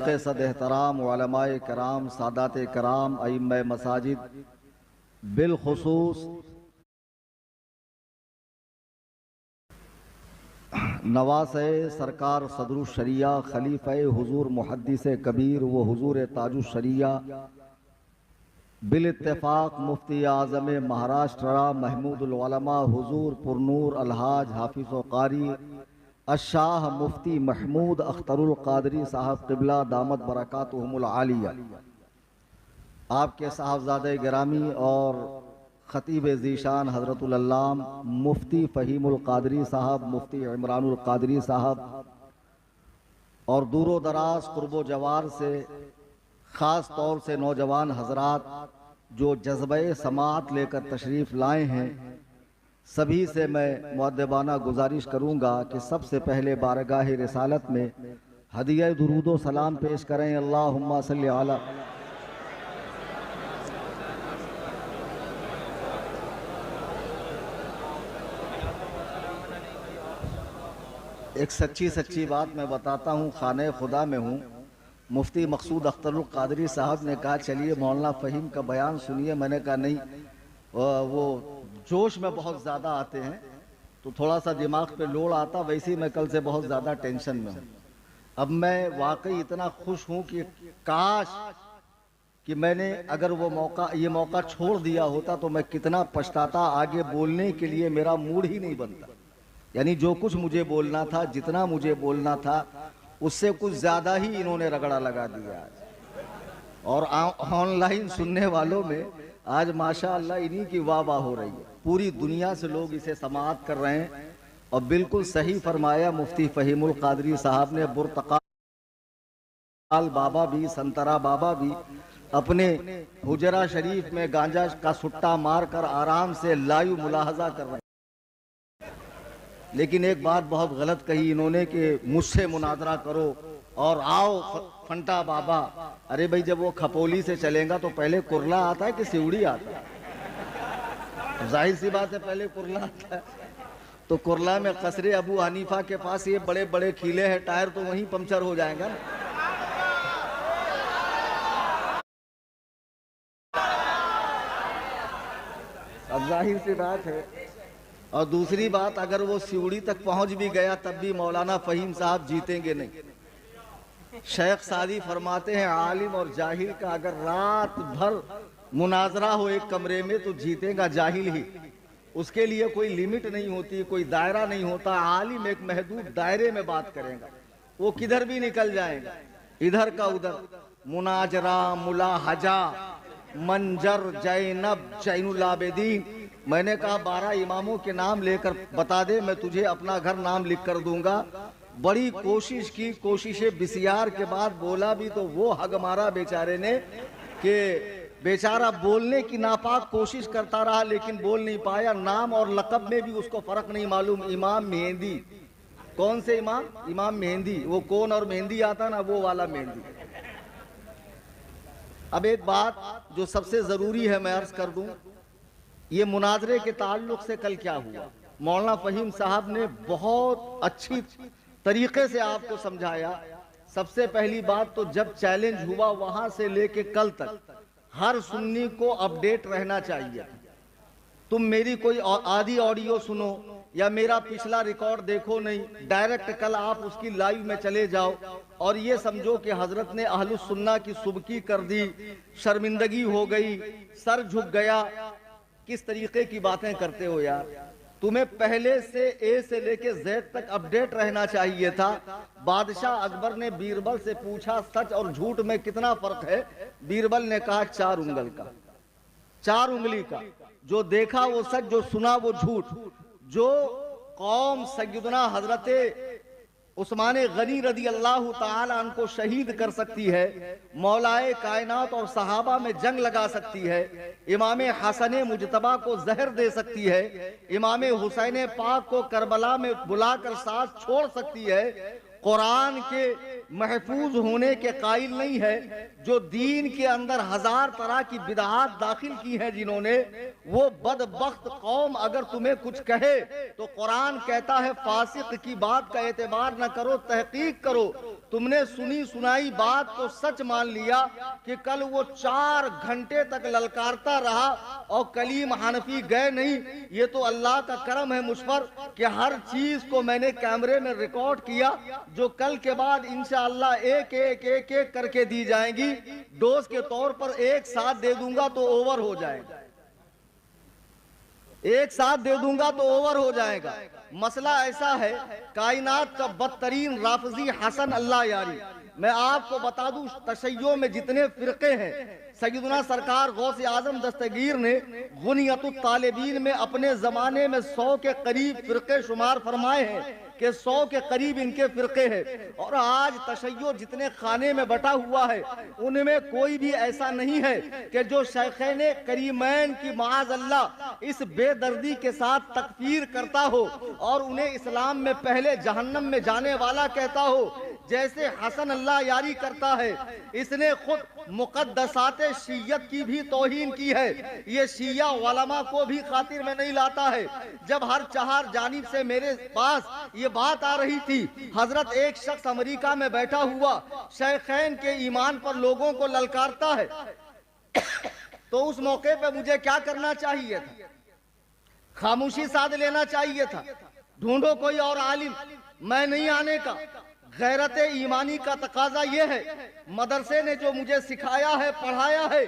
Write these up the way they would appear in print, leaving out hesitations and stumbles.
मशाइख़ सद एहतराम, उलमाए कराम, सादात कराम, अइम्मा मसाजिद, बिलखुसूस नवासे सरकार सदरुल शरिया खलीफे हुजूर मुहद्दिस कबीर व हुजूर ताजुल शरिया बिल इत्तेफाक मुफ्ती आज़म महाराष्ट्र महमूदुल उलमा हुजूर पुरनूर अलहाज हाफिज़ व कारी अशाह मुफ्ती महमूद अख्तरुल कादरी साहब क़िबला दामत बरकातुहुमुल आलिया, आपके साहबजादे गिरामी और ख़तीब ज़ीशान हज़रतुल अल्लाम मुफ्ती फ़हीमुल क़ादरी साहब, मुफ्ती इमरानुल क़ादरी साहब और दूरो दराज क़ुर्बो जवार से ख़ास तौर से नौजवान हजरात जो जज्बे समात लेकर तशरीफ़ लाए हैं, सभी से मैं मुअद्दबाना गुजारिश करूँगा कि सबसे पहले बारगाह रिसालत में हदिया दुरूदो सलाम पेश करें। अल्लाहुम्मा सल्ली अला। एक सच्ची बात मैं बताता हूँ, खाने खुदा में हूँ। मुफ्ती मकसूद अख्तरुल कादरी साहब ने कहा चलिए मौलाना फ़हीम का बयान सुनिए। मैंने कहा नहीं, वो जोश में बहुत ज़्यादा आते हैं तो थोड़ा सा दिमाग पे लोड आता, वैसे ही मैं कल से बहुत ज़्यादा टेंशन में हूँ। अब मैं वाकई इतना खुश हूँ कि काश कि मैंने अगर ये मौका छोड़ दिया होता तो मैं कितना पछताता। आगे बोलने के लिए मेरा मूड ही नहीं बनता। यानी जो कुछ मुझे बोलना था, जितना मुझे बोलना था, उससे कुछ ज़्यादा ही इन्होंने रगड़ा लगा दिया आज। और ऑनलाइन सुनने वालों में आज माशाअल्लाह इन्हीं की वाह वाह हो रही है। पूरी दुनिया से लोग इसे समाअत कर रहे हैं। और बिल्कुल सही फरमाया मुफ्ती फ़हीमुल क़ादरी साहब ने। बुर्तकाल बाबा भी, संतरा बाबा भी अपने हुजरा शरीफ में गांजा का सुट्टा मार कर आराम से लाइव मुलाहजा कर रहे हैं। लेकिन एक बात बहुत गलत कही इन्होंने कि मुझसे मुनाजरा करो और आओ फंटा बाबा। अरे भाई, जब वो खपोली से चलेगा तो पहले कुरला आता है कि सिवड़ी आता है? जाहिर सी बात है पहले कुरला आता है। तो कुरला में कसरे अबू हनीफा के पास ये बड़े बड़े खीले हैं टायर, तो वहीं पंक्चर हो जाएगा ना। अब जाहिर सी बात है। और दूसरी बात, अगर वो सिवड़ी तक पहुंच भी गया तब भी मौलाना फ़हीम साहब जीतेंगे नहीं। शेख सादी फरमाते हैं आलिम और जाहिल का अगर रात भर मुनाजरा हो एक कमरे में तो जीतेगा जाहिल ही। उसके लिए कोई लिमिट नहीं होती, कोई दायरा नहीं होता। आलिम एक महदूद दायरे में बात करेगा, वो किधर भी निकल जाएगा, इधर का उधर। मुनाजरा, मुलाहजा, मंजर, जैनब, जैनुल आबिदीन। मैंने कहा 12 इमामों के नाम लेकर बता दे, मैं तुझे अपना घर नाम लिख कर दूंगा। बड़ी कोशिश की, कोशिशें बिसियार के बाद बोला भी तो वो हग मारा बेचारे ने कि बेचारा बोलने की नापाक कोशिश करता रहा लेकिन बोल नहीं पाया। नाम और लक़ब में भी उसको फर्क नहीं मालूम। इमाम मेहंदी। कौन से इमाम? इमाम मेहंदी। वो कौन और मेहंदी आता ना, वो वाला मेहंदी। अब एक बात जो सबसे जरूरी है मैं अर्ज कर दूं, ये मुनाजरे के ताल्लुक से कल क्या हुआ। मौलाना फ़हीम साहब ने बहुत अच्छी तरीके से आपको समझाया। सबसे पहली बात तो जब चैलेंज हुआ वहां से लेके कल तक हर सुन्नी को अपडेट रहना चाहिए। तुम मेरी कोई आधी ऑडियो सुनो या मेरा पिछला रिकॉर्ड देखो नहीं, डायरेक्ट कल आप उसकी लाइव में चले जाओ और ये समझो कि हजरत ने अहलुस सुन्ना की सुबकी कर दी, शर्मिंदगी हो गई, सर झुक गया। किस तरीके की बातें करते हो यार। तुम्हें पहले से ए से लेके जेड तक अपडेट रहना चाहिए था। बादशाह अकबर ने बीरबल से पूछा सच और झूठ में कितना फर्क है। बीरबल ने कहा 4 उंगल का, 4 उंगली का। जो देखा वो सच, जो सुना वो झूठ। जो कौम सैयदना हजरत उस्मान गनी रदी अल्लाह ताला अन्हो शहीद कर सकती है, मौलाए कायनात और सहाबा में जंग लगा सकती है, इमाम हसन मुजतबा को जहर दे सकती है, इमाम हुसैन पाक को करबला में बुलाकर साथ छोड़ सकती है, कुरान के महफूज होने के कायल नहीं है, जो दीन के अंदर 1000 तरह की बिदआत दाखिल की है जिन्होंने, वो बदबख्त कौम अगर तुम्हें कुछ कहे तो कुरान कहता है फासिक की बात का एतबार न करो, तहकीक करो। तुमने सुनी सुनाई बात को सच मान लिया कि कल वो 4 घंटे तक ललकारता रहा और कलीम हनफी गए नहीं। ये तो अल्लाह का करम है मुझ पर कि हर चीज को मैंने कैमरे में रिकॉर्ड किया, जो कल के बाद इंशाअल्लाह एक एक एक एक करके दी जाएंगी। डोज के तौर पर एक साथ दे दूंगा तो ओवर हो जाएगा, एक साथ दे दूंगा तो ओवर हो जाएगा। मसला ऐसा है, कायनात का बदतरीन राफजी हसन अल्लाह यारी। मैं आपको बता दूं, तशय्यो में जितने फिरके हैं, सैयदना सरकार गौसे आजम दस्तगीर ने गुनियतुत तालिबीन में अपने जमाने में 100 के करीब फिरके शुमार फरमाए हैं कि 100 के करीब इनके फिरके हैं। और आज तशय्यो जितने खाने में बटा हुआ है, उनमें कोई भी ऐसा नहीं है कि जो शेखैन करीमैन की माज़ अल्लाह इस बेदर्दी के साथ तकफीर करता हो और उन्हें इस्लाम में पहले जहन्नम में जाने वाला कहता हो, जैसे हसन अल्लाह यारी करता है। इसने खुद मुक़द्दसात शिय्यत की भी तौहीन की है। ये शिया उलमा को भी खातिर में नहीं लाता है। जब हर 4 जानिब से मेरे पास ये बात आ रही थी, हजरत एक शख्स अमेरिका में बैठा हुआ शेखैन के ईमान पर लोगों को ललकारता है, तो उस मौके पे मुझे क्या करना चाहिए था? खामोशी साध लेना चाहिए था। ढूंढो कोई और आलिम, मैं नहीं आने का। गैरत ईमानी का तकाजा ये है, मदरसे ने जो मुझे सिखाया है, पढ़ाया है,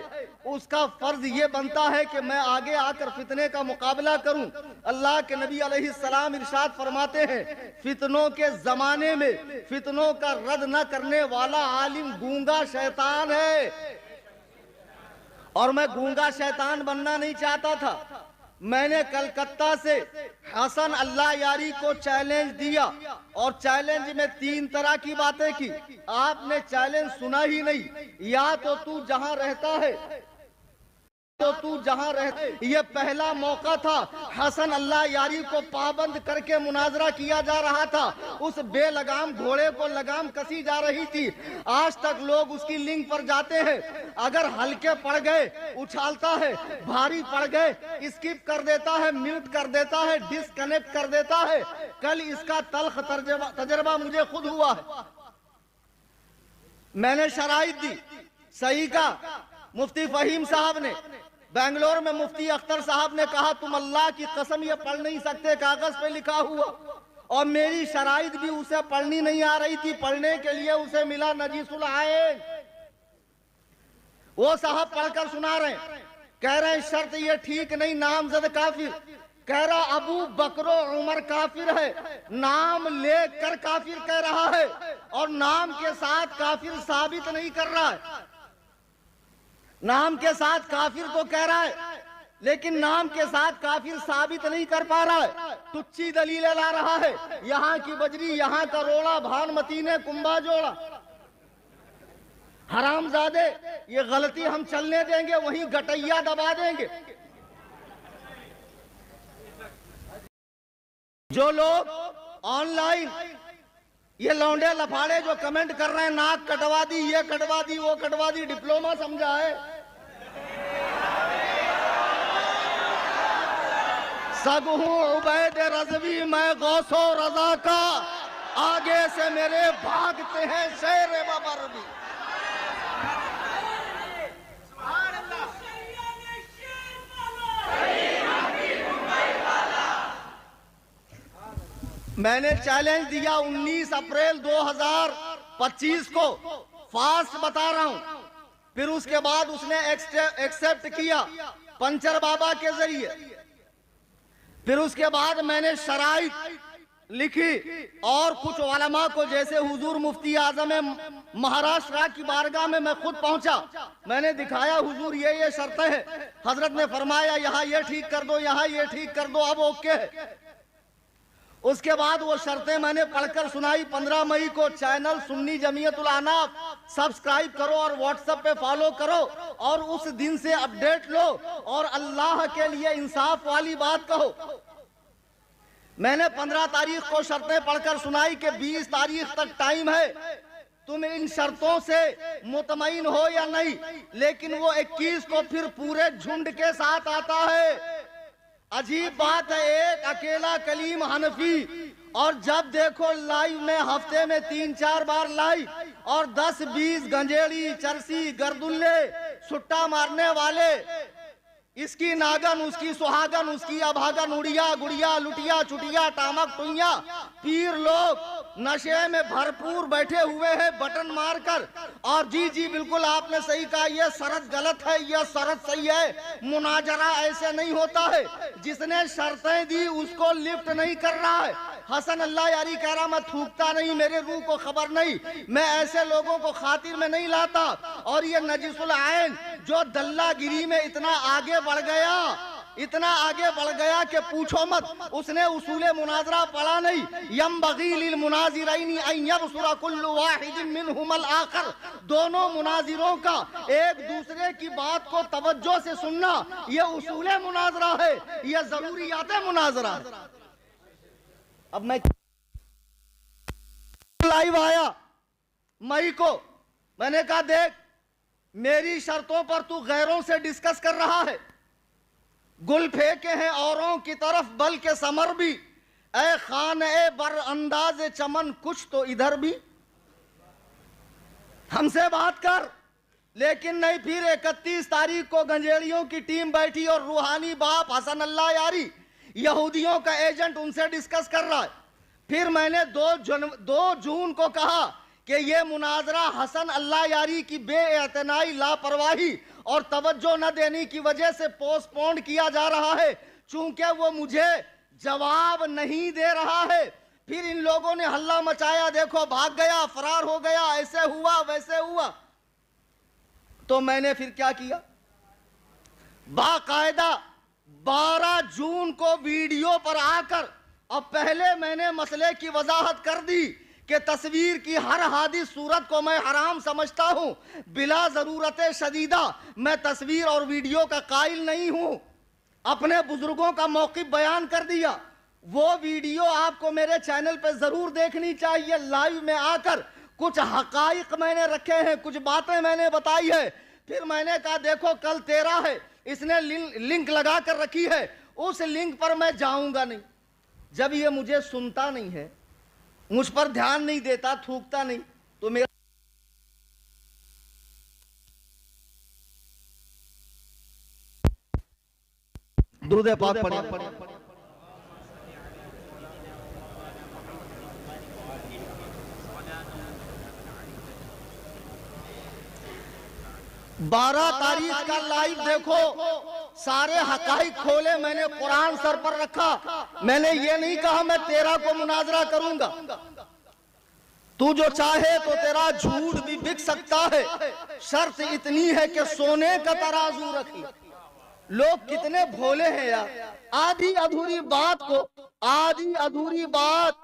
उसका फर्ज ये बनता है कि मैं आगे आकर फितने का मुकाबला करूं। अल्लाह के नबी अलैहिस्सलाम इरशाद फरमाते हैं, फितनों के जमाने में फितनों का रद्द न करने वाला आलिम गूंगा शैतान है। और मैं गूंगा शैतान बनना नहीं चाहता था। मैंने कलकत्ता से हसन अल्लाह यारी को चैलेंज दिया और चैलेंज में 3 तरह की बातें की। आपने चैलेंज सुना ही नहीं। या तो तू जहां रहता है, ये पहला मौका था। हसन अल्लाह यारी को पाबंद करके मुनाजरा किया जा रहा था। उस बेलगाम घोड़े को लगाम कसी जा रही थी। आज तक लोग उसकी लिंक पर जाते हैं, अगर हल्के पड़ गए उछालता है, भारी पड़ गए स्किप कर देता है, म्यूट कर देता है, डिस्कनेक्ट कर देता है। कल इसका तल्ख तजर्बा मुझे खुद हुआ है। मैंने शराइत दी, सही का मुफ्ती फहीम साहब ने, बेंगलोर में मुफ्ती अख्तर साहब ने कहा तुम अल्लाह की कसम ये पढ़ नहीं सकते, कागज पे लिखा हुआ। और मेरी शराइत भी उसे पढ़नी नहीं आ रही थी। पढ़ने के लिए उसे मिला नजीसुल आयन, वो साहब पढ़कर सुना रहे, कह रहे हैं शर्त ये ठीक नहीं, नामजद काफिर। कह रहा अबू बकरो उमर काफिर है, नाम लेकर काफिर कह रहा है और नाम के साथ काफिर साबित नहीं कर रहा है। नाम के साथ काफिर तो कह रहा है, लेकिन नाम के साथ काफिर साबित नहीं कर पा रहा है। तुच्छी दलीलें ला रहा है, यहाँ की बजरी, यहाँ का रोड़ा, भानमती ने कुंभा जोड़ा। हरामजादे, ये गलती हम चलने देंगे, वहीं गटैया दबा देंगे। जो लोग ऑनलाइन ये लौंडे लफाड़े जो कमेंट कर रहे हैं, नाक कटवा दी, ये कटवा दी, वो कटवा दी, डिप्लोमा समझा है। सब हूँ उबैद रज़वी, मैं गौसो रजा का, आगे से मेरे भागते हैं शेर बबर भी। मैंने चैलेंज दिया 19 अप्रैल 2025 को, फास्ट बता रहा हूं। फिर उसके बाद उसने एक्सेप्ट किया पंचर बाबा के जरिए। फिर उसके बाद मैंने शराइत लिखी और कुछ उलमा को, जैसे हुजूर मुफ्ती आजम महाराष्ट्र की बारगाह में मैं खुद पहुंचा, मैंने दिखाया हुजूर ये शर्तें हैं। हजरत ने फरमाया यहाँ ये ठीक कर दो, यहाँ ये ठीक कर दो, अब ओके है। उसके बाद वो शर्तें मैंने पढ़कर सुनाई। 15 मई को चैनल सुन्नी जमीयतुल अनाफ सब्सक्राइब करो और व्हाट्सएप पे फॉलो करो और उस दिन से अपडेट लो और अल्लाह के लिए इंसाफ वाली बात कहो। मैंने 15 तारीख को शर्तें पढ़कर सुनाई कि 20 तारीख तक टाइम है, तुम इन शर्तों से मुतमईन हो या नहीं। लेकिन वो 21 को फिर पूरे झुंड के साथ आता है। अजीब बात है, एक अकेला कलीम हनफी और जब देखो लाइव में हफ्ते में 3-4 बार लाइव, और 10-20 गंजेड़ी, चरसी, गर्दुल्ले, सुट्टा मारने वाले, इसकी नागन, उसकी सुहागन, उसकी अभागन, उड़िया गुड़िया, लुटिया चुटिया, टामक टुइया, पीर लोग नशे में भरपूर बैठे हुए हैं बटन मारकर। और जी जी बिल्कुल आपने सही कहा, यह शरत गलत है, यह शरत सही है। मुनाजरा ऐसे नहीं होता है, जिसने शर्तें दी उसको लिफ्ट नहीं कर रहा है। हसन अल्लाह यारी कह रहा मैं थूकता नहीं, मेरे रूह को खबर नहीं, मैं ऐसे लोगों को खातिर में नहीं लाता। और ये नजिसुल आइन जो दल्लागिरी में इतना आगे बढ़ गया, इतना आगे बढ़ गया कि पूछो मत, उसने उसूले मुनाजरा पढ़ा नहीं। यंबगी लिल मुनाजिरैनी अन यबसुरा कुल्लु वाहिदिन मिनहुमल आखर, दोनों मुनाजिरों का एक दूसरे की बात को तवज्जो से सुनना, यह उसूले मुनाजरा है, यह जरूरियात मुनाजरा है। अब मैं लाइव आया मई को, मैंने कहा देख मेरी शर्तों पर तू गैरों से डिस्कस कर रहा है, गुल फेंके हैं औरों की तरफ बल्कि समर भी, ए खान ए बर अंदाज चमन कुछ तो इधर भी, हमसे बात कर। लेकिन नहीं, फिर 31 तारीख को गंजेड़ियों की टीम बैठी और रूहानी बाप हसन अल्लाह यारी यहूदियों का एजेंट उनसे डिस्कस कर रहा है। फिर मैंने 2 जून को कहा कि यह मुनाजरा हसन अल्लाह यारी की बेइतनाई, लापरवाही और तवज्जो न देने की वजह से पोस्टपोन किया जा रहा है, चूंकि वो मुझे जवाब नहीं दे रहा है। फिर इन लोगों ने हल्ला मचाया, देखो भाग गया, फरार हो गया, ऐसे हुआ वैसे हुआ। तो मैंने फिर क्या किया, बाकायदा 12 जून को वीडियो पर आकर, अब पहले मैंने मसले की वजाहत कर दी कि तस्वीर की हर हादिस सूरत को मैं हराम समझता हूं, बिला जरूरत शदीदा मैं तस्वीर और वीडियो का कायल नहीं हूं। अपने बुजुर्गों का मौक़िफ़ बयान कर दिया। वो वीडियो आपको मेरे चैनल पे जरूर देखनी चाहिए। लाइव में आकर कुछ हकाइक मैंने रखे हैं, कुछ बातें मैंने बताई है। फिर मैंने कहा देखो कल 13 है, इसने लिंक लगा कर रखी है, उस लिंक पर मैं जाऊंगा नहीं। जब ये मुझे सुनता नहीं है, मुझ पर ध्यान नहीं देता, थूकता नहीं, तो मेरा दुरूद पाक पढ़िए। 12 तारीख का लाइव देखो, सारे हकाइक खोले, मैंने कुरान सर पर रखा। मैंने ये नहीं कहा मैं 13 को मुनाजरा करूंगा। तू जो चाहे तो तेरा झूठ भी बिक सकता है, शर्त इतनी है कि सोने का तराजू रखी। लोग कितने भोले हैं यार, आधी अधूरी बात को, आधी अधूरी बात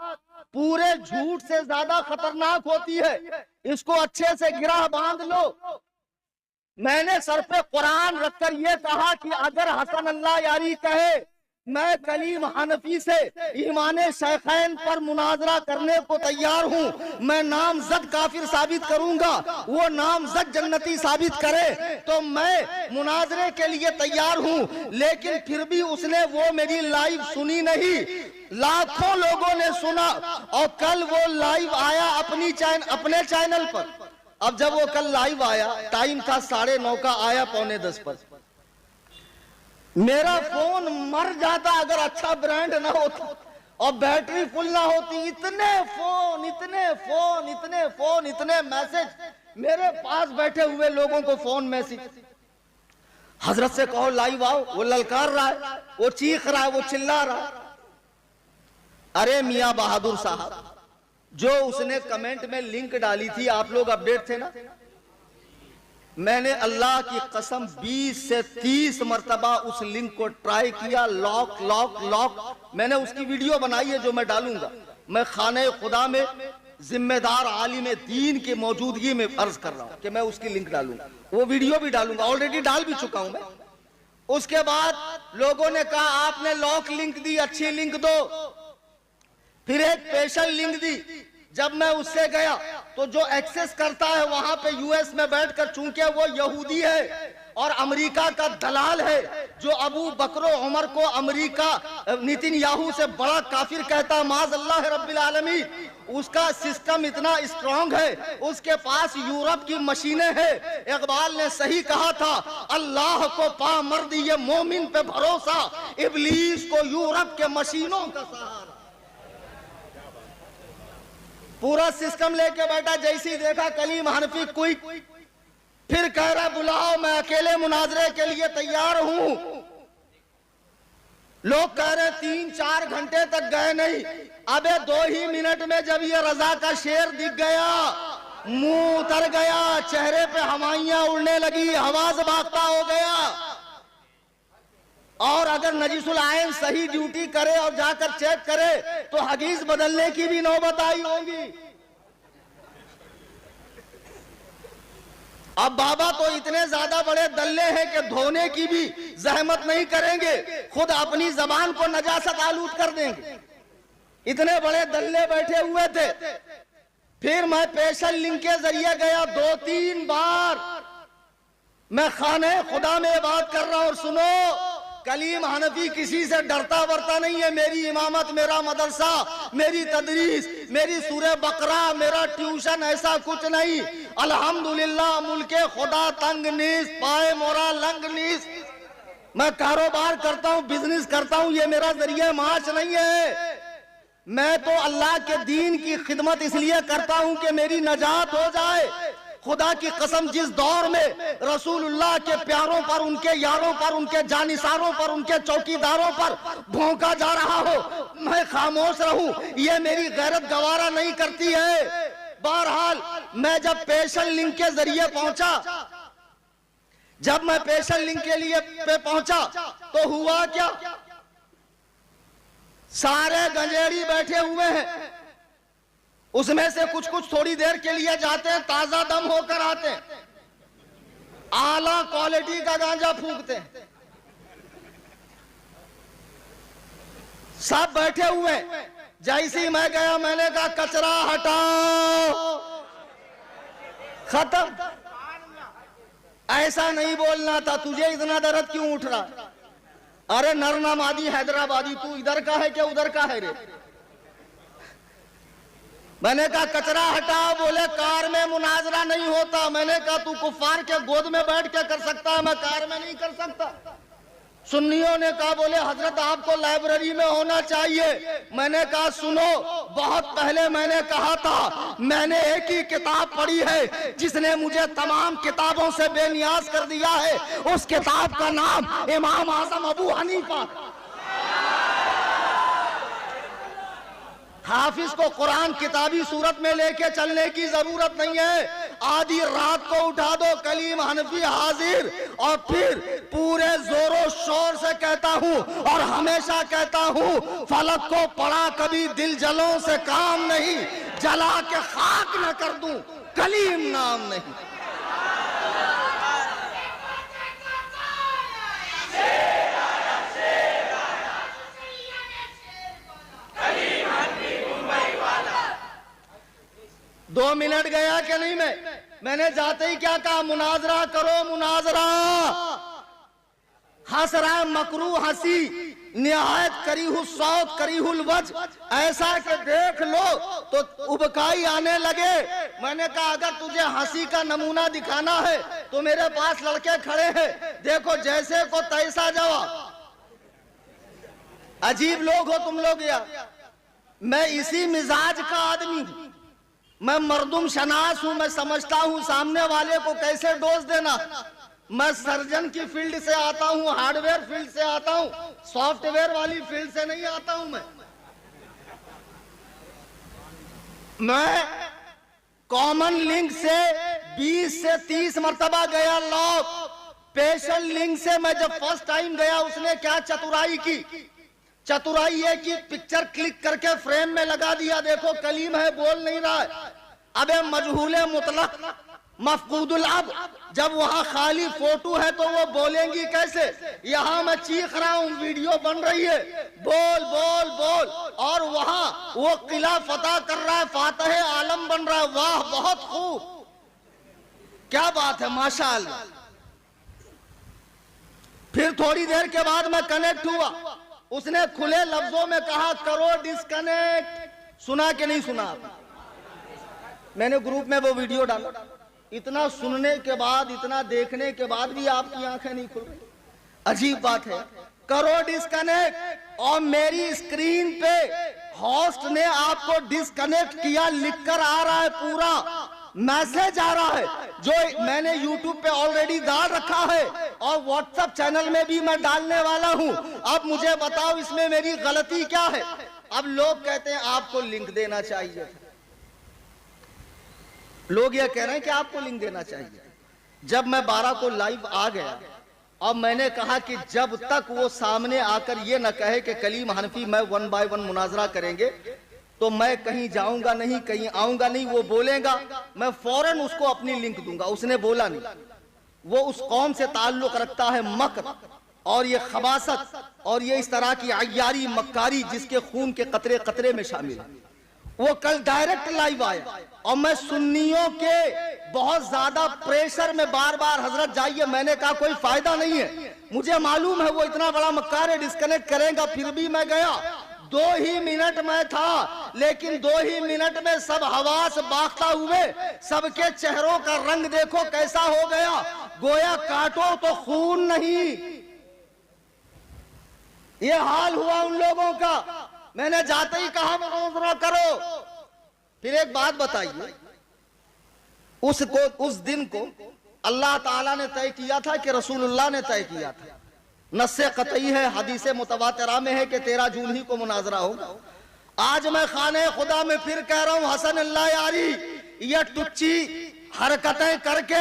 पूरे झूठ से ज्यादा खतरनाक होती है। इसको अच्छे से गिरा बांध लो। मैंने सर पे कुरान रखकर यह कहा कि अगर हसन अल्लाह यारी कहे मैं कलीम हनफी से ईमान शेखैन पर मुनाजरा करने को तैयार हूं, मैं नामजद काफिर साबित करूंगा, वो नामजद जन्नती साबित करे तो मैं मुनाजरे के लिए तैयार हूं। लेकिन फिर भी उसने वो मेरी लाइव सुनी नहीं, लाखों लोगों ने सुना। और कल वो लाइव आया अपने चैनल पर। अब जब वो कल लाइव आया, टाइम था 9:30 का, आया 9:45 पर। मेरा फोन मर जाता अगर अच्छा ब्रांड ना होता और बैटरी फुल ना होती। इतने फोन, इतने फोन, इतने फोन, इतने मैसेज, मेरे पास बैठे हुए लोगों को फोन मैसेज, हजरत से कहो लाइव आओ, वो ललकार रहा है, वो चीख रहा है, वो चिल्ला रहा है। अरे मियां बहादुर साहब, जो उसने कमेंट में लिंक डाली थी, आप लोग अपडेट थे ना, मैंने अल्लाह की कसम 20 से 30 मरतबा उस लिंक को ट्राई किया, लॉक लॉक लॉक। मैंने उसकी वीडियो बनाई है जो मैं डालूंगा। मैं खाने खुदा में जिम्मेदार आलिम दीन की मौजूदगी में अर्ज कर रहा हूं कि मैं उसकी लिंक डालूंगा, वो वीडियो भी डालूंगा, ऑलरेडी डाल भी चुका हूं मैं। उसके बाद लोगों ने कहा आपने लॉक लिंक दी, अच्छी लिंक दो। फिर एक स्पेशल लिंक दी। जब मैं उससे गया तो जो एक्सेस करता है वहां पे यूएस में बैठकर, चूंकि वो यहूदी है और अमेरिका का दलाल है जो अबू बकर उमर को अमेरिका नेतन्याहू से बड़ा काफिर कहता, माज़अल्लाह रब्बिल आलमीन। उसका सिस्टम इतना स्ट्रांग है, उसके पास यूरोप की मशीनें हैं। इकबाल ने सही कहा था, अल्लाह को पा मर्द ये मोमिन पे भरोसा, इब्लीस को यूरोप के मशीनों का सहारा। पूरा सिस्टम लेके बैठा। जैसी देखा कलीम हनफी कोई फिर कह रहा बुलाओ, मैं अकेले मुनाजरे के लिए तैयार हूं। लोग कह रहे 3-4 घंटे तक गए नहीं। अबे 2 ही मिनट में जब ये रजा का शेर दिख गया, मुंह उतर गया, चेहरे पे हवाइयां उड़ने लगी, हवा से भागता हो गया। और अगर नजीसुल आयन सही ड्यूटी करे और जाकर चेक करे तो हदीस बदलने की भी नौबत आई होगी। अब बाबा तो इतने ज्यादा बड़े दल्ले हैं कि धोने की भी जहमत नहीं करेंगे, खुद अपनी जबान को नजासत आलूद कर देंगे। इतने बड़े दल्ले बैठे हुए थे। फिर मैं पेशल लिंक के जरिए गया 2-3 बार। मैं खाने खुदा में बात कर रहा हूं। और सुनो, कलीम हनफी किसी से डरता वरता नहीं है। मेरी इमामत, मेरा मदरसा, मेरी तदरीस, मेरी सूरह बकरा, मेरा ट्यूशन, ऐसा कुछ नहीं। अल्हम्दुलिल्लाह मुल्के खुदा तंग नीस, पाए मोरा लंग नीस। मैं कारोबार करता हूं, बिजनेस करता हूं, ये मेरा जरिए माश नहीं है। मैं तो अल्लाह के दीन की खिदमत इसलिए करता हूं कि मेरी नजात हो जाए। खुदा की कसम, जिस दौर में रसूलुल्लाह के प्यारों पर, उनके यारों पर, उनके जानिसारों पर, उनके चौकीदारों पर भौंका जा रहा हो, मैं खामोश रहूं, ये मेरी गैरत गवारा नहीं करती है। बहरहाल मैं जब पेशल लिंक के जरिए पहुंचा, जब मैं पेशल लिंक के लिए पे पहुंचा तो हुआ क्या, सारे गंजेड़ी बैठे हुए हैं। उसमें से कुछ कुछ थोड़ी देर के लिए जाते हैं, ताजा दम होकर आते हैं, आला क्वालिटी का गांजा फूंकते हैं। सब बैठे हुए। जैसे ही मैं गया, मैंने कहा कचरा हटाओ, खत्म। ऐसा नहीं बोलना था। तुझे इतना दर्द क्यों उठ रहा? अरे नरनमादी हैदराबादी, तू इधर का है क्या उधर का है रे? मैंने कहा कचरा हटाओ। बोले कार में मुनाजरा नहीं होता। मैंने कहा तू कुफार के गोद में बैठ के कर सकता है, मैं कार में नहीं कर सकता। सुन्नियों ने कहा, बोले हजरत आपको लाइब्रेरी में होना चाहिए। मैंने कहा सुनो, बहुत पहले मैंने कहा था, मैंने एक ही किताब पढ़ी है जिसने मुझे तमाम किताबों से बेनियाज कर दिया है। उस किताब का नाम इमाम आजम अबू हनीफा। हाफिज को कुरान किताबी सूरत में लेके चलने की जरूरत नहीं है। आधी रात को उठा दो, कलीम हनफी हाजिर। और फिर पूरे जोरों शोर से कहता हूं और हमेशा कहता हूं, फलक को पड़ा कभी दिल जलों से काम नहीं, जला के खाक न कर दूं कलीम नाम नहीं। दो मिनट गया कि नहीं? मैंने जाते ही क्या कहा, मुनाजरा करो, मुनाजरा। हंस रहा है मकरू हंसी, निहायत करीहुल सौत करीहुल वज, ऐसा कि देख लो तो उबकाई आने लगे। मैंने कहा अगर तुझे हंसी का नमूना दिखाना है तो मेरे पास लड़के खड़े हैं, देखो जैसे को तैसा जवाब। अजीब लोग हो तुम लोग यार। मैं इसी मिजाज का आदमी हूं, मैं मर्दुम शनास हूं। मैं समझता हूं सामने वाले को कैसे डोज देना। मैं सर्जन की फील्ड से आता हूं, हार्डवेयर फील्ड से आता हूं, सॉफ्टवेयर वाली फील्ड से नहीं आता हूं। मैं कॉमन लिंक से 20 से 30 मरतबा गया लॉक। पेशल लिंक से मैं जब फर्स्ट टाइम गया, उसने क्या चतुराई की, चतुराई है कि पिक्चर क्लिक करके फ्रेम में लगा दिया। देखो कलीम है, बोल नहीं रहा है। अबे मजहूले मुतलक मफकूदुल अब, जब वहां खाली फोटो है तो वो बोलेंगी कैसे? यहां मैं चीख रहा हूं, वीडियो बन रही है, बोल बोल बोल, और वहां वो किला फतह कर रहा है, फातह आलम बन रहा है। वाह बहुत खूब, क्या बात है, माशाअल्लाह। फिर थोड़ी देर के बाद मैं कनेक्ट हुआ, उसने खुले लफ्जों में कहा करो डिस्कनेक्ट। सुना कि नहीं सुना? मैंने ग्रुप में वो वीडियो डाला। इतना सुनने के बाद, इतना देखने के बाद भी आपकी आंखें नहीं खुल रही, अजीब बात है। करो डिस्कनेक्ट, और मेरी स्क्रीन पे होस्ट ने आपको डिस्कनेक्ट किया लिखकर आ रहा है, पूरा मैसेज आ रहा है, जो मैंने YouTube पे ऑलरेडी डाल रखा है और WhatsApp चैनल में भी मैं डालने वाला हूं। अब मुझे बताओ इसमें मेरी गलती क्या है? अब लोग कहते हैं आपको लिंक देना चाहिए, लोग ये कह रहे हैं कि आपको लिंक देना चाहिए। जब मैं 12 को लाइव आ गया और मैंने कहा कि जब तक वो सामने आकर ये न कहे कि कलीम हनफी मैं 1 बाय 1 मुनाजरा करेंगे, तो मैं कहीं जाऊंगा नहीं, कहीं आऊंगा नहीं। वो बोलेगा मैं फौरन उसको अपनी लिंक दूंगा। उसने बोला नहीं। वो उस कौम से ताल्लुक रखता है मकर और ये खबासत और ये इस तरह की अय्यारी मक्कारी जिसके खून के कतरे कतरे में शामिल है। वो कल डायरेक्ट लाइव आया और मैं सुन्नियों के बहुत ज्यादा प्रेशर में बार बार हजरत जाइए, मैंने कहा कोई फायदा नहीं है, मुझे मालूम है वो इतना बड़ा मक्कार है, डिस्कनेक्ट करेगा। फिर भी मैं गया। 2 ही मिनट में था, लेकिन 2 ही मिनट में सब हवास बागता हुए, सबके चेहरों का रंग देखो कैसा हो गया, गोया काटो तो खून नहीं। ये हाल हुआ उन लोगों का। मैंने जाते ही कहा मुनाजरा करो। फिर एक बात बताइए, उस दिन को अल्लाह ताला ने तय किया था कि रसूलुल्लाह ने तय किया था? नस्से कतई है, हदीस मुतवातिरा में है कि 13 जून ही को मुनाजरा होगा। आज मैं खाने खुदा में फिर कह रहा हूं, हसन अल्लाह यारी, ये टुच्ची हरकतें करके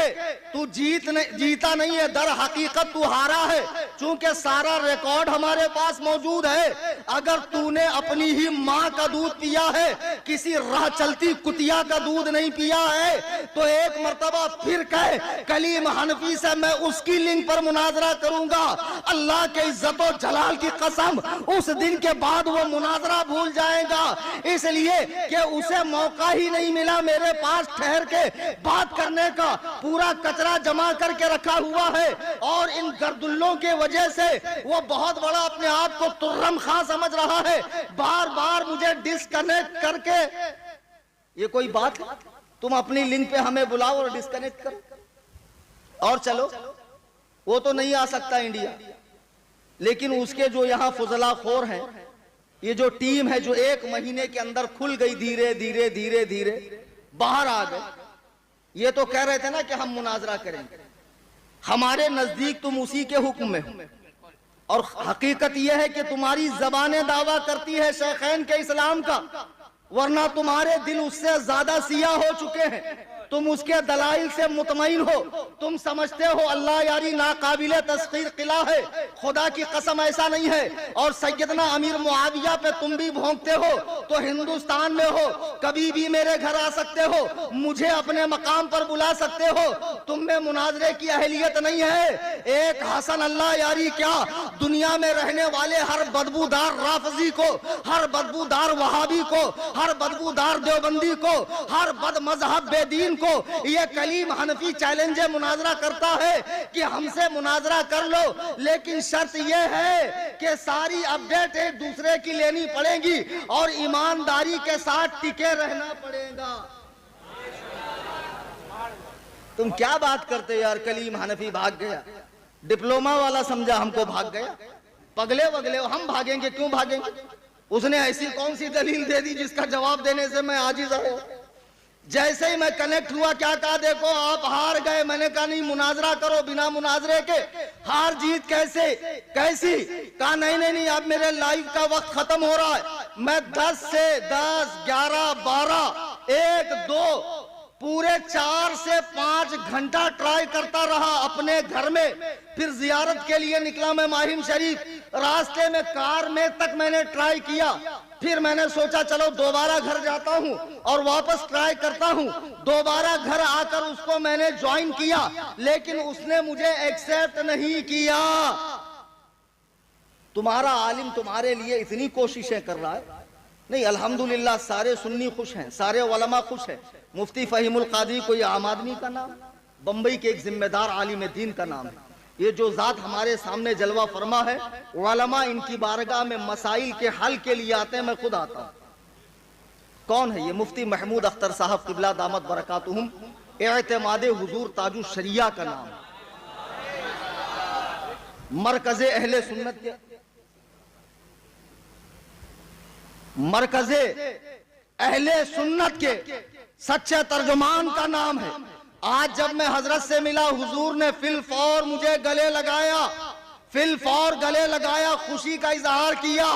तू जीता नहीं है, दर हकीकत तू हारा है। चूंकि सारा रिकॉर्ड हमारे पास मौजूद है। अगर तूने अपनी ही माँ का दूध पिया है, किसी राह चलती कुतिया का दूध नहीं पिया है, तो एक मर्तबा फिर कह कलीम हनफी से मैं उसकी लिंक पर मुनाजरा करूंगा। अल्लाह के इज्जत और जलाल की कसम, उस दिन के बाद वो मुनाजरा भूल जाएगा, इसलिए कि उसे मौका ही नहीं मिला मेरे पास ठहर के बात करने का। पूरा कचरा जमा करके रखा हुआ है और इन गर्दुल्लों के वजह से वो बहुत बड़ा अपने आप को तुर्रम खां समझ रहा है। बार बार मुझे डिस्कनेक्ट करके, ये कोई बात है? तुम अपनी लिंक पे हमें बुलाओ और डिस्कनेक्ट करो और चलो। वो तो नहीं आ सकता इंडिया, लेकिन उसके जो यहाँ फुजलाखोर हैं, ये जो टीम है जो 1 महीने के अंदर खुल गई, धीरे धीरे धीरे धीरे बाहर आ गए। ये तो कह रहे थे ना कि हम मुनाजरा करेंगे, हमारे नजदीक तुम उसी के हुक्म में हो, और हकीकत यह है कि तुम्हारी जबानें दावा करती है शेखैन के इस्लाम का, वरना तुम्हारे दिल उससे ज्यादा सियाह हो चुके हैं। तुम उसके दलाइल से मुतमईन हो। तुम समझते हो अल्लाह यारी नाकाबिले तस्खीर किला है, खुदा की कसम ऐसा नहीं है। और सैयदना अमीर मुआविया पे तुम भी भोंकते हो, तो हिंदुस्तान में हो, कभी भी मेरे घर आ सकते हो, मुझे अपने मकाम पर बुला सकते हो। तुम में मुनाजरे की अहलियत नहीं है। एक हसन अल्लाह यारी क्या, दुनिया में रहने वाले हर बदबूदार राफजी को, हर बदबूदार वहाबी को, हर बदबूदार देवबंदी को, हर बद मजहब बेदीन को ये कलीम हनफी चैलेंज मुनाजरा करता है कि हमसे मुनाजरा कर लो, लेकिन शर्त यह है कि सारी अपडेट एक दूसरे की लेनी पड़ेगी और ईमानदारी के साथ टिके रहना पड़ेगा। तुम क्या बात करते हो यार? कलीम हनफी भाग गया, डिप्लोमा वाला समझा हमको भाग गया। पगले वगले हम भागेंगे, क्यों भागेंगे? उसने ऐसी कौन सी दलील दे दी जिसका जवाब देने से मैं आजिज हूं। जैसे ही मैं कनेक्ट हुआ क्या कहा, देखो आप हार गए। मैंने कहा नहीं, मुनाजरा करो बिना मुनाजरे के। हार जीत कैसे कैसी? कहा नहीं नहीं नहीं, अब मेरे लाइव का वक्त खत्म हो रहा है। मैं 10 से 10, 11, 12, 1, 2 पूरे 4 से 5 घंटा ट्राई करता रहा अपने घर में। फिर जियारत के लिए निकला मैं माहिम शरीफ, रास्ते में कार में तक मैंने ट्राई किया। फिर मैंने सोचा चलो दोबारा घर जाता हूं और वापस ट्राई करता हूं। दोबारा घर आकर उसको मैंने ज्वाइन किया, लेकिन उसने मुझे एक्सेप्ट नहीं किया। तुम्हारा आलिम तुम्हारे लिए इतनी कोशिशें कर रहा है। नहीं, अल्हम्दुलिल्लाह सारे सुन्नी खुश हैं, सारे उलमा खुश हैं। मुफ्ती फहीमुल कादरी कोई आम आदमी का नाम, बंबई के एक जिम्मेदार आलिम दीन का नाम है। ये जो जात हमारे सामने जलवा फरमा है, उलमा इनकी बारगाह में मसाइल के हल के लिए आते हैं, मैं खुद आता हूं। कौन है ये? मुफ्ती महमूद अख्तर साहब क़िबला दामत बरकातुहुम, एतमाद हुजूर ताजु शरिया का नाम है। मरकज़े अहले सुन्नत के, मरकज़े अहले सुन्नत के सच्चे तर्जुमान का नाम है। आज जब मैं हजरत से मिला, हुजूर ने फिलफौर मुझे गले लगाया, फिलफौर गले लगाया, खुशी का इजहार किया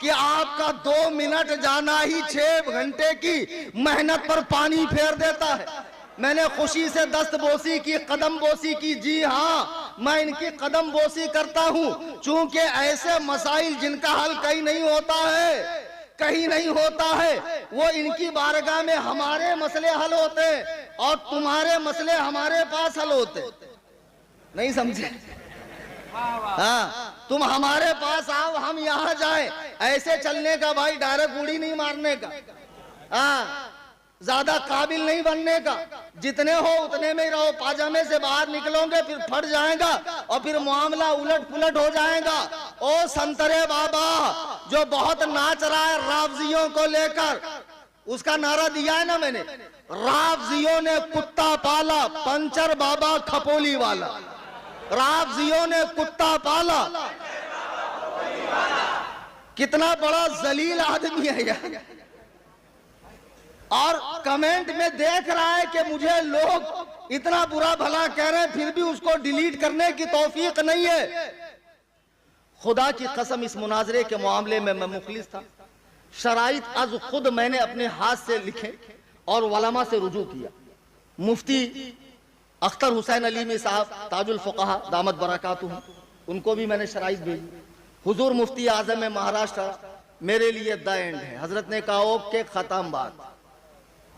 कि आपका 2 मिनट जाना ही 6 घंटे की मेहनत पर पानी फेर देता है। मैंने खुशी से दस्तबोसी की, कदम बोसी की। जी हाँ, मैं इनकी कदम बोसी करता हूँ, चूंकि ऐसे मसाइल जिनका हल कहीं नहीं होता है, कहीं नहीं होता है, वो इनकी बारगाह में हमारे मसले हल होते और तुम्हारे मसले हमारे पास हल होते। नहीं समझे? हाँ, तुम हमारे पास आओ, हम यहाँ जाए, ऐसे चलने का भाई, डायरेक्ट उड़ी नहीं मारने का। हाँ, ज्यादा काबिल नहीं बनने का, जितने हो उतने में ही रहो। पाजामे से बाहर निकलोगे फिर फट जाएगा और फिर मामला उलट पुलट हो जाएगा। ओ संतरे बाबा जो बहुत नाच रहा है रावजियों को लेकर, उसका नारा दिया है ना मैंने, रावजियों ने कुत्ता पाला, पंचर बाबा खपोली वाला। रावजियों ने कुत्ता पाला, कितना बड़ा जलील आदमी है यार। और कमेंट में देख रहा है कि मुझे लोग इतना बुरा भला कह रहे हैं, फिर भी उसको डिलीट करने की तौफीक नहीं है। खुदा की कसम, इस मुनाजरे के मामले में मैं मुखलिस था। शराइत अज खुद मैंने अपने हाथ से लिखे और वलमा से रुजू किया। मुफ्ती अख्तर हुसैन अलीमी साहब ताजुल फुक़हा दामत बरकातुहुम, उनको भी मैंने शराइत भेजी। हुजूर मुफ्ती आजम महाराष्ट्र मेरे लिए द एंड है। हजरत ने कहा ओके, खत्म बात।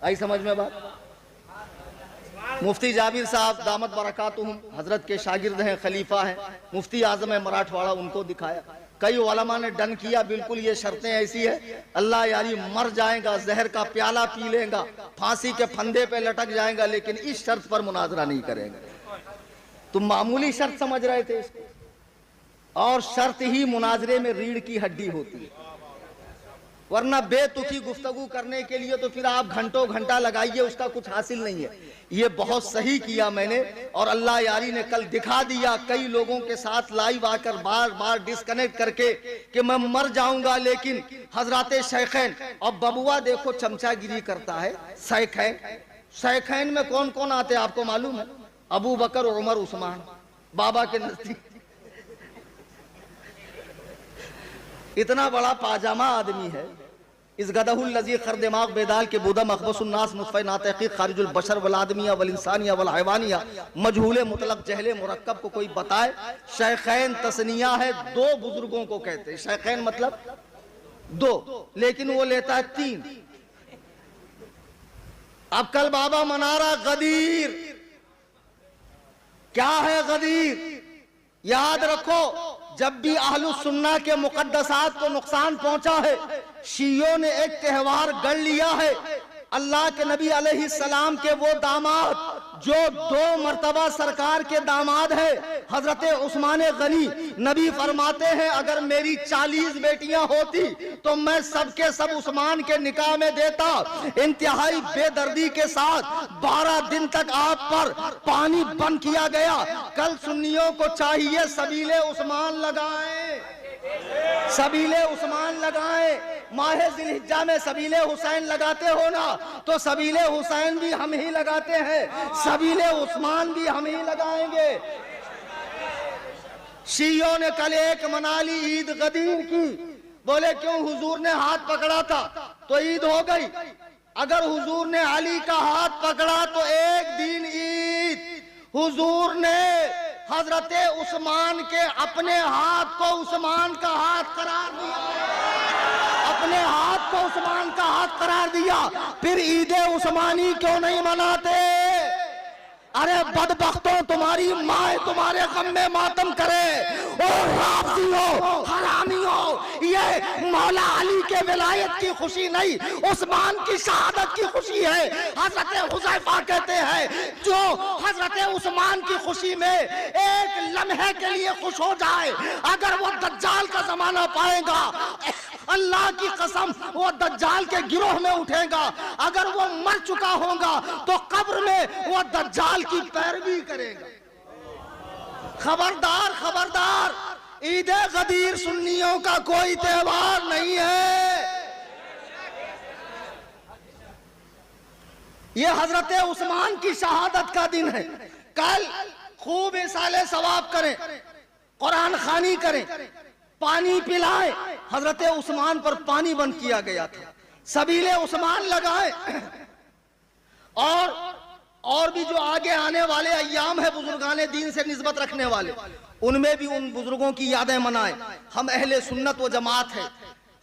आई समझ में बात? मुफ्ती जाबिर साहब दामत बरकातुहुम हजरत के शागिर्द हैं, खलीफा हैं, मुफ्ती आजम है मराठवाड़ा, उनको दिखाया। कई उलमा ने डन किया, बिल्कुल ये शर्तें ऐसी है, अल्लाह यारी मर जाएगा, जहर का प्याला पी लेगा, फांसी के फंदे पे लटक जाएगा, लेकिन इस शर्त पर मुनाजरा नहीं करेंगे। तुम मामूली शर्त समझ रहे थे इसको, और शर्त ही मुनाजरे में रीढ़ की हड्डी होती है। वरना बेतुकी गुफ्तगू करने के लिए तो फिर आप घंटों घंटा लगाइए, उसका कुछ हासिल नहीं है। ये बहुत सही किया मैंने, और अल्लाह यारी ने कल दिखा दिया कई लोगों के साथ लाइव आकर बार बार डिस्कनेक्ट करके कि मैं मर जाऊंगा, लेकिन हजराते शैखैन। और बबुआ देखो चमचागिरी करता है। शैखैन, शैखैन में कौन कौन आते हैं आपको मालूम है? अबू बकर, उमर, उस्मान, बाबा के नजदीक। इतना बड़ा पाजामा आदमी है। इस गदहुल लजी खर दिमाग बेदाल के बुदा मखबसुन नास मुतफ़े नातक़ी खारिजुल बशर वल आदमिया वल इंसानिया वल हैवानिया मजहूल मुतलक जहले मुरक्कब को कोई बताए। शैखैन तस्निया है, 2 बुजुर्गों को कहते हैं। शैखैन मतलब 2, लेकिन वो लेता है 3। अब कल बाबा मना रहा गदीर। क्या है गदीर? याद रखो, जब भी अहलुस सुन्ना के मुकद्दसात को नुकसान पहुंचा है, शियों ने एक त्योहार गढ़ लिया है। अल्लाह के नबी अलैहि सलाम के वो दामाद जो 2 मर्तबा सरकार के दामाद है, हजरत उस्मान गनी, नबी फरमाते हैं अगर मेरी 40 बेटियां होती तो मैं सबके सब उस्मान के निकाह में देता। इंतहाई बेदर्दी के साथ 12 दिन तक आप पर पानी बंद किया गया। कल सुन्नियों को चाहिए सबीले उस्मान लगाएं, सबीले उस्मान लगाएं। माहे जिलहिज्जा में सबीले हुसैन लगाते हो ना, तो सबीले हुसैन भी हम ही लगाते हैं, सबीले उस्मान भी हम ही लगाएंगे। शियों ने कल एक मना ली ईद गदीर की। बोले क्यों? हुजूर ने हाथ पकड़ा था तो ईद हो गई। अगर हुजूर ने अली का हाथ पकड़ा तो एक दिन ईद। हुजूर ने हजरते उस्मान के अपने हाथ को उस्मान का हाथ करार दिया, अपने हाथ को उस्मान का हाथ करार दिया। फिर ईद उस्मानी क्यों नहीं मनाते? अरे बदबख्तों, तुम्हारे तुम्हारी माँ तुम्हारे गम में मातम करे। और राफियों, हरामियों, ये मौला अली के विलायत की खुशी नहीं, उस्मान की शहादत की खुशी है। हजरत हुज़ैफा कहते हैं जो हजरत उस्मान की खुशी में एक लम्हे के लिए खुश हो जाए, अगर वो दज्जाल का जमाना पाएगा, अल्लाह की कसम वो दज्जाल के गिरोह में उठेगा। अगर वो मर चुका होगा तो कब्र में वो दज्जाल की पैरवी करेगा। खबरदार, खबरदार, ईद गदीर सुन्नियों का कोई त्योहार नहीं है। ये हजरत उस्मान की शहादत का दिन है। कल खूब इसाले सवाब करें, कुरान खानी करें, पानी पिलाएं। हजरत उस्मान पर पानी बंद किया गया था, सबीले उस्मान लगाए। और भी जो आगे आने वाले अय्याम है बुजुर्गाने दीन से निस्बत रखने वाले, उनमें भी उन बुजुर्गों की यादें मनाएं। हम अहले सुन्नत व जमात है,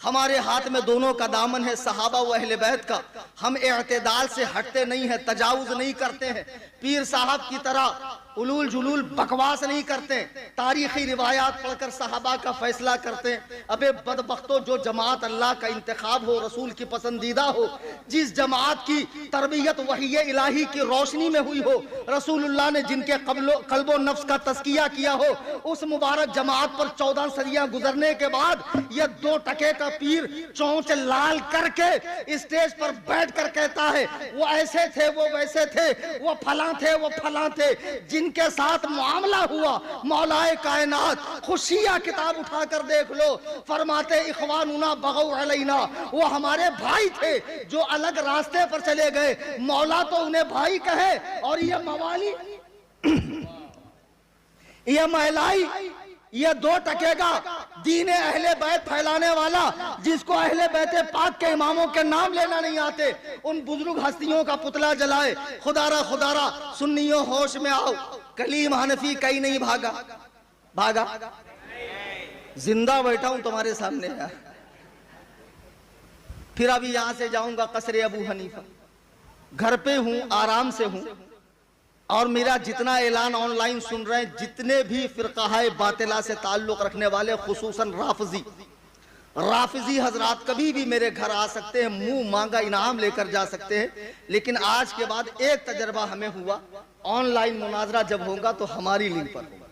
हमारे हाथ में दोनों का दामन है, सहाबा व अहले बैत का। हम इअ्तिदाल से हटते नहीं है, तजावुज नहीं करते हैं, पीर साहब की तरह उलूल जुलूल बकवास नहीं करते, तारीखी रिवायात पढ़कर सहाबा का फैसला करते हैं। अबे बदबख्तो, जो जमात अल्लाह का इंतखाब हो, रसूल की पसंदीदा हो, जिस जमात की तरबियत वही इलाही की रोशनी में हुई हो, रसूलुल्लाह ने जिनके कल्बो नफ्स का तस्किया किया हो, उस मुबारक जमात पर 14 सदियां गुजरने के बाद यह 2 टके का पीर चोंच लाल करके स्टेज पर बैठ कर कहता है वो ऐसे थे, वो वैसे थे, वो फलां थे, वो फलां थे, जिनके साथ मामला हुआ मौलाए कायनात। खुशिया किताब उठाकर देख लो, फरमाते इखवानुना बगौ अलैना, वो हमारे भाई थे जो अलग रास्ते पर चले गए, मौला तो उन्हें भाई कहे। और ये मवाली, ये महलाई, ये 2 टके का दीने अहले बैत फैलाने वाला, जिसको अहले बैते पाक के इमामों के नाम लेना नहीं आते, उन बुजुर्ग हस्तियों का पुतला जलाए। खुदारा खुदारा, सुन्नियों होश में आओ, कलीम हनफी कहीं नहीं भागा, भागा जिंदा बैठा हूं तुम्हारे सामने यार। फिर अभी यहां से जाऊंगा कसरे अबू हनीफा, घर पे हूं, आराम से हूं। और मेरा जितना ऐलान ऑनलाइन सुन रहे हैं, जितने भी फिरकाए बातिला से ताल्लुक रखने वाले, खुसूसन राफिजी हजरात कभी भी मेरे घर आ सकते हैं, मुंह मांगा इनाम लेकर जा सकते हैं। लेकिन आज के बाद एक तजर्बा हमें हुआ, ऑनलाइन मुनाजरा जब होगा तो हमारी लिंक पर होगा,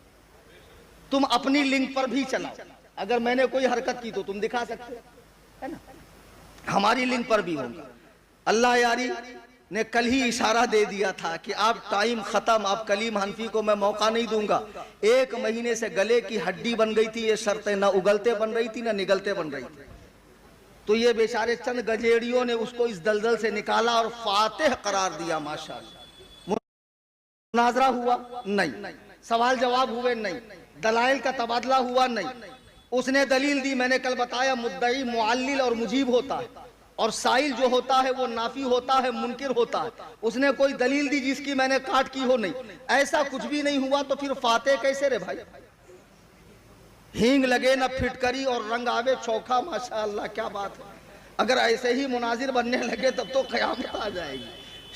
तुम अपनी लिंक पर भी चलाओ। अगर मैंने कोई हरकत की तो तुम दिखा सकते है ना, हमारी लिंक पर भी होगा। अल्लाह यारी ने कल ही इशारा दे दिया था कि आप टाइम खत्म, आप कलीम हनफी को मैं मौका नहीं दूंगा। 1 महीने से गले की हड्डी बन गई थी, ये शर्तें ना उगलते बन रही थी ना निगलते बन रही थी। तो ये बेचारे चंद गजेड़ियों ने उसको इस दलदल से निकाला और फातिह करार दिया। माशाअल्लाह, मुनाजरा हुआ नहीं, सवाल जवाब हुए नहीं, दलाइल का तबादला हुआ नहीं। उसने दलील दी, मैंने कल बताया मुद्दई मुअल्लिल और मुजीब होता है, और साइल जो होता है वो नाफी होता है, मुनकिर होता है। उसने कोई दलील दी जिसकी मैंने काट की हो नहीं, ऐसा कुछ भी नहीं हुआ। तो फिर फाते कैसे रे भाई? हींग लगे ना फिटकरी और रंग आवे चौखा। माशाअल्लाह, क्या बात है। अगर ऐसे ही मुनाजिर बनने लगे तब तो क़यामत आ जाएगी।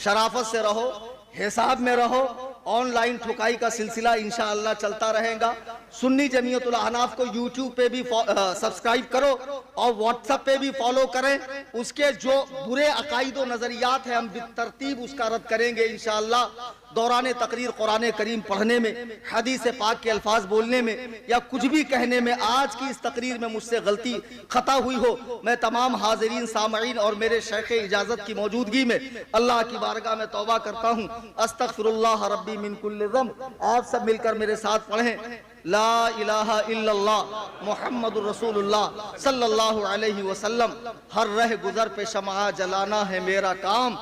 शराफत से रहो, हिसाब में रहो। ऑनलाइन ठुकाई का सिलसिला इंशाअल्लाह चलता रहेगा। सुन्नी जमीयतुल अहनाफ को यूट्यूब पे भी सब्सक्राइब करो और व्हाट्सएप पे भी फॉलो करें। उसके जो बुरे अकायद व नजरियात है हम तरतीब उसका रद्द करेंगे इंशाअल्लाह। दौरान तकरीर कुरान करीम पढ़ने में, हदीस पाक के अल्फाज बोलने में या कुछ भी कहने में आज की इस तकरीर में मुझसे गलती खता हुई हो, मैं तमाम हाजिरीन सामईन और मेरे शेख इजाजत की मौजूदगी में अल्लाह की बारगाह में तौबा करता हूँ। अस्तगफिरुल्लाह रब्बी मिन कुल्लि ज़ंब। आप सब मिलकर मेरे साथ पढ़ें, ला इलाहा इल्लल्लाह मुहम्मदुर रसूलुल्लाह सल्लल्लाहु अलैहि वसल्लम। हर रह गुजर पे शमा जलाना है मेरा काम,